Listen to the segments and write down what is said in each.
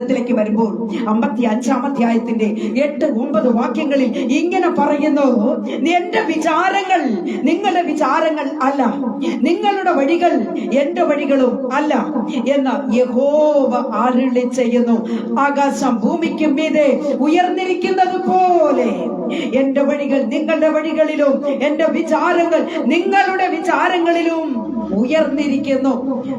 ത്തിലേക്ക് വരുമ്പോൾ 55-ാം അധ്യായത്തിന്റെ 8-9 വാക്യങ്ങളിൽ ഇങ്ങനെ പറയുന്നു, എന്റെ വിചാരങ്ങൾ നിങ്ങളുടെ വിചാരങ്ങൾ അല്ല, നിങ്ങളുടെ വഴികൾ എന്റെ വഴികളും അല്ല എന്ന് യഹോവ അരുളി ചെയ്യുന്നു. ആകാശം ഭൂമിക്ക് മീതെ ഉയർന്നിരിക്കുന്നത് പോലെ എന്റെ വഴികൾ നിങ്ങളുടെ വഴികളിലും എന്റെ വിചാരങ്ങൾ നിങ്ങളുടെ വിചാരങ്ങളിലും ഉയർന്നിരിക്കുന്നു.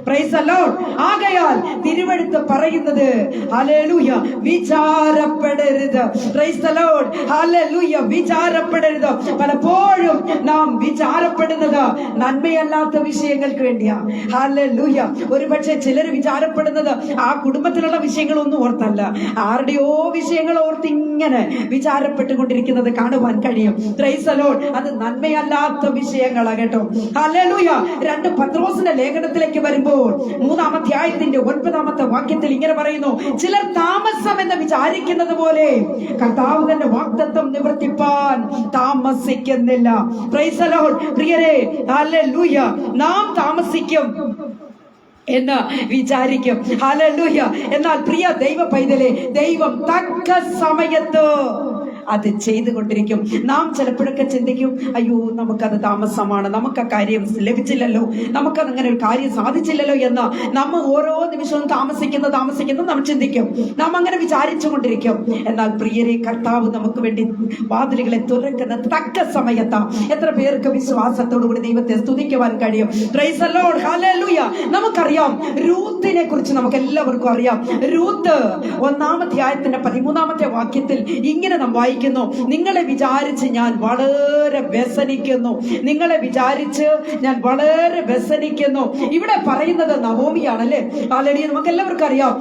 Praise the lord. ആകയാൽ തിരുവെഴുത്ത് പറയുന്നത് ഹല്ലേലൂയ, വിചാരപ്പെടരുത്. Praise the lord. ഹല്ലേലൂയ, വിചാരപ്പെടരുത്. പലപ്പോഴും നാം വിചാരപ്പെടുന്നത് നന്മയല്ലാത്ത വിഷയങ്ങൾക്ക് വേണ്ടിയാ. ഹല്ലേലൂയ. ഒരുപക്ഷെ ചിലർ വിചാരപ്പെടുന്നത് ആ കുടുംബത്തിലുള്ള വിഷയങ്ങളൊന്നും ഓർത്തല്ല, ആരുടെയോ വിഷയങ്ങൾ ഓർത്ത് ഇങ്ങനെ വിചാരപ്പെട്ടുകൊണ്ടിരിക്കുന്നത് കാണുവാൻ കഴിയും. Price the Lord. അത് നന്മയല്ലാത്ത വിഷയങ്ങളാ കേട്ടോ. ഹല്ലേലൂയ. 2 പത്രോസിന്റെ ലേഖനത്തിലേക്ക് വരുമ്പോൾ 3-ാം അധ്യായത്തിന്റെ 9-ാമത്തെ വാക്യത്തിൽ ഇങ്ങനെ പറയുന്നു, ചിലർ താമസം എന്ന് വിചാരിക്കുന്നത് പോലെ കർത്താവ് തന്റെ വാഗ്ദത്തം നിവർത്തിപ്പാൻ താമസിക്കുന്നില്ല. Praise the lord. പ്രിയരേ, ഹല്ലേലൂയ, നാം താമസിക്കും എന്ന് വിചാരിക്കും. ഹല്ലേലൂയ. എന്നാൽ പ്രിയ ദൈവ പൈതലേ, ദൈവം തക്ക സമയത്ത് അത് ചെയ്തുകൊണ്ടിരിക്കും. നാം ചിലപ്പോഴൊക്കെ ചിന്തിക്കും, അയ്യോ നമുക്കത് താമസമാണ്, നമുക്ക് ആ കാര്യം ലഭിച്ചില്ലല്ലോ, നമുക്കത് അങ്ങനെ ഒരു കാര്യം സാധിച്ചില്ലല്ലോ എന്ന് നമ്മൾ ഓരോ നിമിഷവും താമസിക്കുന്നു നാം ചിന്തിക്കും, നാം അങ്ങനെ വിചാരിച്ചു കൊണ്ടിരിക്കും. എന്നാൽ പ്രിയരെ, കർത്താവ് നമുക്ക് വേണ്ടി വാതിലുകളെ തുറക്കുന്ന തക്ക സമയത്താ. എത്ര പേർക്ക് വിശ്വാസത്തോടുകൂടി ദൈവത്തെ സ്തുതിക്കുവാൻ കഴിയും? Price the lord. ഹല്ലേലൂയ. നമുക്കറിയാം, രൂത്തിനെ കുറിച്ച് നമുക്ക് എല്ലാവർക്കും അറിയാം. രൂത്ത് 1-ാം അധ്യായത്തിന്റെ 13-ാമത്തെ വാക്യത്തിൽ ഇങ്ങനെ നാം വായിക്കുന്നു, നിങ്ങളെ വിചാരിച്ച് ഞാൻ വളരെ വ്യസനിക്കുന്നു, നിങ്ങളെ വിചാരിച്ച് ഞാൻ വളരെ വ്യസനിക്കുന്നു. ഇവിടെ പറയുന്നത് നവോമിയാണല്ലേ. ആൾറെഡി നമുക്ക് എല്ലാവർക്കും അറിയാം,